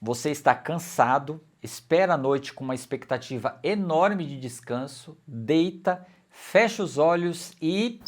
você está cansado, espera a noite com uma expectativa enorme de descanso, deita, fecha os olhos e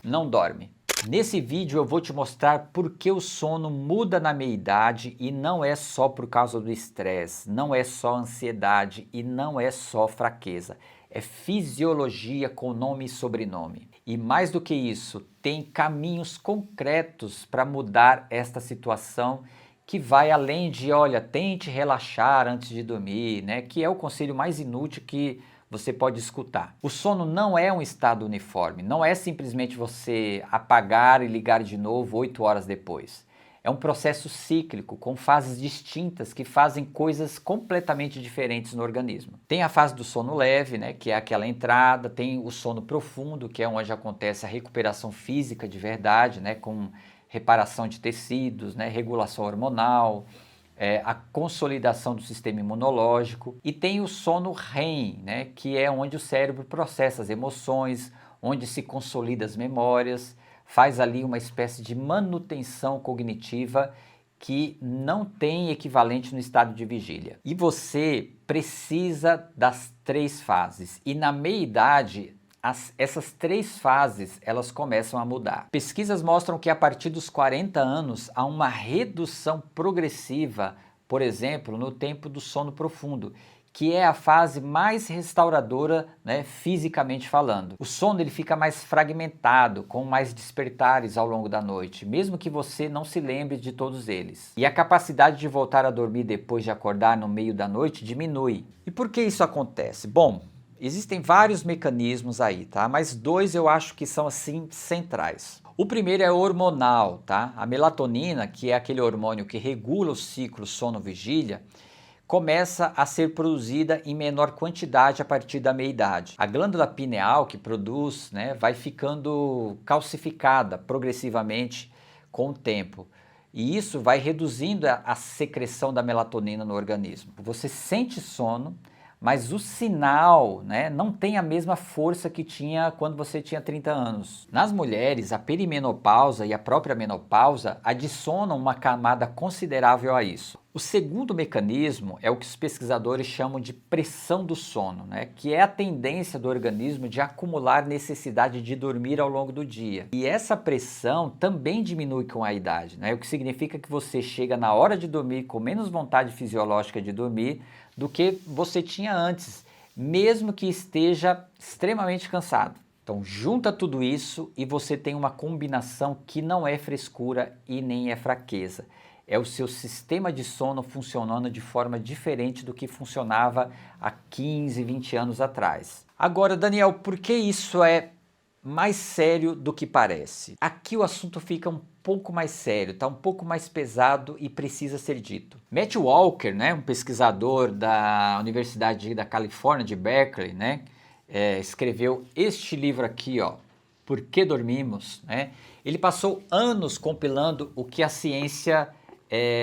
não dorme. Nesse vídeo eu vou te mostrar por que o sono muda na meia-idade e não é só por causa do estresse, não é só ansiedade e não é só fraqueza. É fisiologia com nome e sobrenome. E mais do que isso, tem caminhos concretos para mudar esta situação que vai além de, olha, tente relaxar antes de dormir, né? Que é o conselho mais inútil que você pode escutar. O sono não é um estado uniforme, não é simplesmente você apagar e ligar de novo 8 horas depois. É um processo cíclico, com fases distintas que fazem coisas completamente diferentes no organismo. Tem a fase do sono leve, né, que é aquela entrada, tem o sono profundo, que é onde acontece a recuperação física de verdade, né, com reparação de tecidos, né, regulação hormonal, a consolidação do sistema imunológico, e tem o sono REM, né, que é onde o cérebro processa as emoções, onde se consolida as memórias, faz ali uma espécie de manutenção cognitiva que não tem equivalente no estado de vigília. E você precisa das 3 fases, e na meia-idade essas 3 fases elas começam a mudar. Pesquisas mostram que a partir dos 40 anos há uma redução progressiva, por exemplo, no tempo do sono profundo, que é a fase mais restauradora, né, fisicamente falando. O sono ele fica mais fragmentado, com mais despertares ao longo da noite, mesmo que você não se lembre de todos eles. E a capacidade de voltar a dormir depois de acordar no meio da noite diminui. E por que isso acontece? Bom, existem vários mecanismos aí, tá? Mas 2 eu acho que são assim centrais. O primeiro é hormonal, tá? A melatonina, que é aquele hormônio que regula o ciclo sono-vigília, começa a ser produzida em menor quantidade a partir da meia-idade. A glândula pineal que produz, né, vai ficando calcificada progressivamente com o tempo. E isso vai reduzindo a secreção da melatonina no organismo. Você sente sono, mas o sinal, né, não tem a mesma força que tinha quando você tinha 30 anos. Nas mulheres, a perimenopausa e a própria menopausa adicionam uma camada considerável a isso. O segundo mecanismo é o que os pesquisadores chamam de pressão do sono, né, que é a tendência do organismo de acumular necessidade de dormir ao longo do dia. E essa pressão também diminui com a idade, né, o que significa que você chega na hora de dormir com menos vontade fisiológica de dormir do que você tinha antes, mesmo que esteja extremamente cansado. Então junta tudo isso e você tem uma combinação que não é frescura e nem é fraqueza. É o seu sistema de sono funcionando de forma diferente do que funcionava há 15, 20 anos atrás. Agora, Daniel, por que isso é mais sério do que parece? Aqui o assunto fica um pouco mais sério, tá um pouco mais pesado e precisa ser dito. Matt Walker, né, um pesquisador da Universidade da Califórnia de Berkeley, né, escreveu este livro aqui, ó, Por que Dormimos, né? Ele passou anos compilando o que a ciência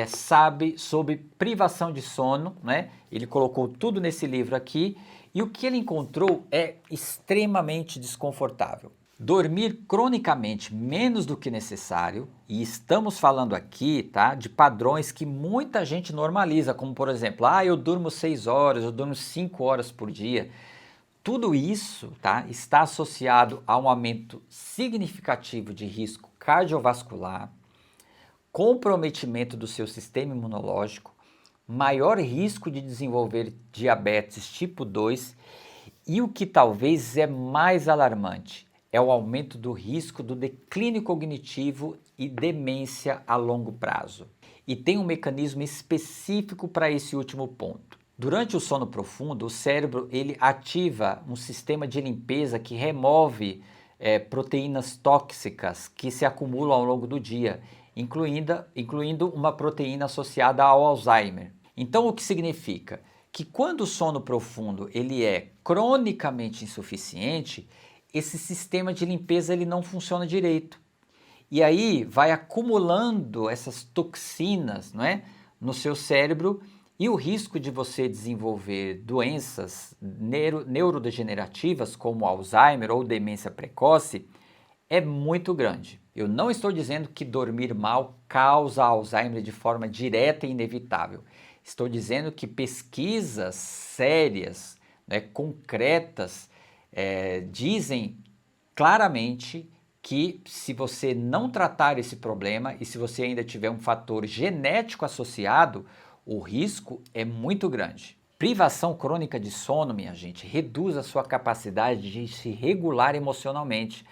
sabe sobre privação de sono, né? Ele colocou tudo nesse livro aqui e o que ele encontrou é extremamente desconfortável. Dormir cronicamente menos do que necessário, e estamos falando aqui, tá, de padrões que muita gente normaliza, como por exemplo, eu durmo 6 horas, eu durmo 5 horas por dia. Tudo isso, tá, está associado a um aumento significativo de risco cardiovascular, comprometimento do seu sistema imunológico, maior risco de desenvolver diabetes tipo 2 e o que talvez é mais alarmante é o aumento do risco do declínio cognitivo e demência a longo prazo. E tem um mecanismo específico para esse último ponto. Durante o sono profundo, o cérebro ele ativa um sistema de limpeza que remove proteínas tóxicas que se acumulam ao longo do dia, incluindo uma proteína associada ao Alzheimer. Então, o que significa? Que quando o sono profundo ele é cronicamente insuficiente, esse sistema de limpeza ele não funciona direito. E aí vai acumulando essas toxinas, não é, no seu cérebro, e o risco de você desenvolver doenças neurodegenerativas como Alzheimer ou demência precoce é muito grande. Eu não estou dizendo que dormir mal causa Alzheimer de forma direta e inevitável. Estou dizendo que pesquisas sérias, né, concretas, dizem claramente que se você não tratar esse problema e se você ainda tiver um fator genético associado, o risco é muito grande. Privação crônica de sono, minha gente, reduz a sua capacidade de se regular emocionalmente.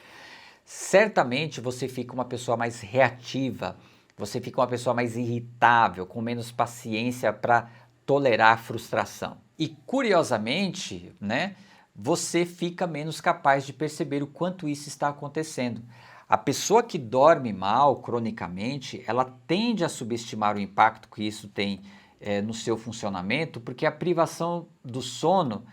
Certamente você fica uma pessoa mais reativa, você fica uma pessoa mais irritável, com menos paciência para tolerar a frustração. E curiosamente, né, você fica menos capaz de perceber o quanto isso está acontecendo. A pessoa que dorme mal cronicamente, ela tende a subestimar o impacto que isso tem no seu funcionamento, porque a privação do sono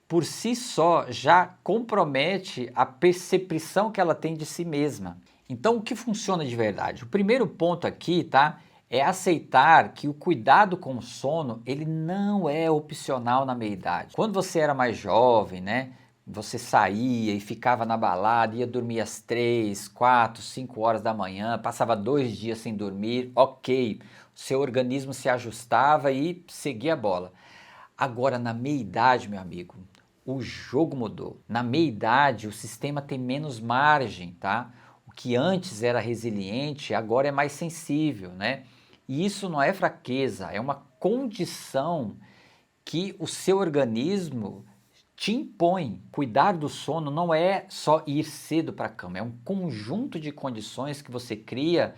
por si só já compromete a percepção que ela tem de si mesma. Então, o que funciona de verdade? O primeiro ponto aqui, tá, é aceitar que o cuidado com o sono, ele não é opcional na meia-idade. Quando você era mais jovem, né, você saía e ficava na balada, ia dormir às 3, 4, 5 horas da manhã, passava 2 dias sem dormir, ok, o seu organismo se ajustava e seguia a bola. Agora, na meia-idade, meu amigo, o jogo mudou. Na meia-idade, o sistema tem menos margem, tá? O que antes era resiliente, agora é mais sensível, né? E isso não é fraqueza, é uma condição que o seu organismo te impõe. Cuidar do sono não é só ir cedo para a cama, é um conjunto de condições que você cria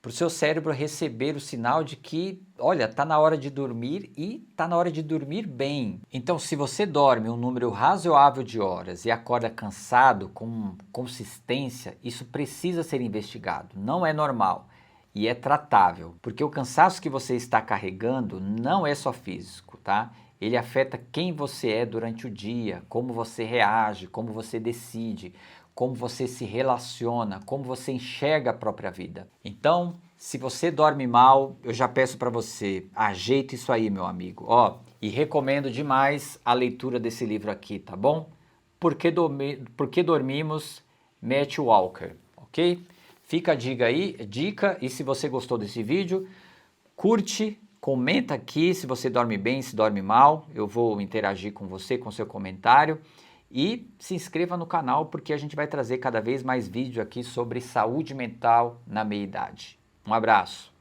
para o seu cérebro receber o sinal de que, olha, está na hora de dormir e está na hora de dormir bem. Então, se você dorme um número razoável de horas e acorda cansado com consistência, isso precisa ser investigado. Não é normal e é tratável, porque o cansaço que você está carregando não é só físico, tá? Ele afeta quem você é durante o dia, como você reage, como você decide, como você se relaciona, como você enxerga a própria vida. Então, se você dorme mal, eu já peço para você, ajeita isso aí, meu amigo. Ó, e recomendo demais a leitura desse livro aqui, tá bom? Por que dormimos, Matthew Walker, ok? Fica a dica, e se você gostou desse vídeo, curte, comenta aqui se você dorme bem, se dorme mal, eu vou interagir com você, com seu comentário. E se inscreva no canal porque a gente vai trazer cada vez mais vídeo aqui sobre saúde mental na meia-idade. Um abraço!